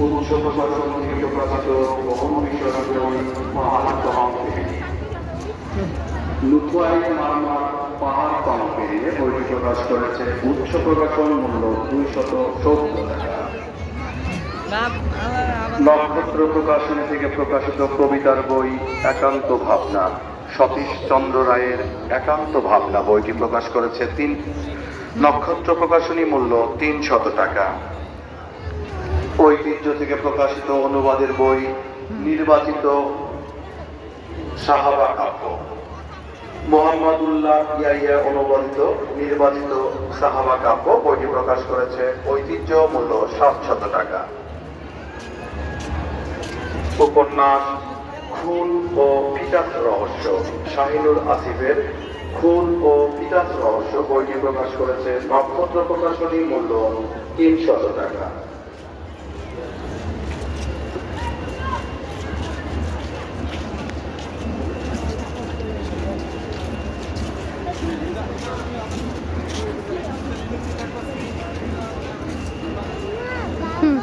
উৎস প্রকাশন থেকে প্রকাশিত বহু বিষয় মহাত্মা লুকুয়াই মারমার পাহাড় পাওয়া পেরিয়ে বইটি প্রকাশ করেছে উৎস প্রকাশন মূল্য 270 টাকা। নক্ষত্র প্রকাশনী থেকে প্রকাশিত কবিতার বই একান্ত ভাবনা সতীশ চন্দ্র রায়ের একান্ত ভাবনা বইটি প্রকাশ করেছে নক্ষত্র প্রকাশনী মূল্য 300 টাকা। ঐতিহ্য থেকে প্রকাশিত অনুবাদের বই নির্বাচিত সাহাবা কাব্য মোহাম্মদুল্লাহ ইয়াইয়া অনুবাদিত নির্বাচিত সাহাবা কাব্য বইটি প্রকাশ করেছে ঐতিহ্য মূল্য 700 টাকা। উপন্যাস খুন ও পিটাস রহস্য শাহিনুর আসিফের খুন ও পিটাস রহস্য বইটি প্রকাশ করেছে নক্ষত্র প্রকাশনী মূল্য 300 টাকা। হুম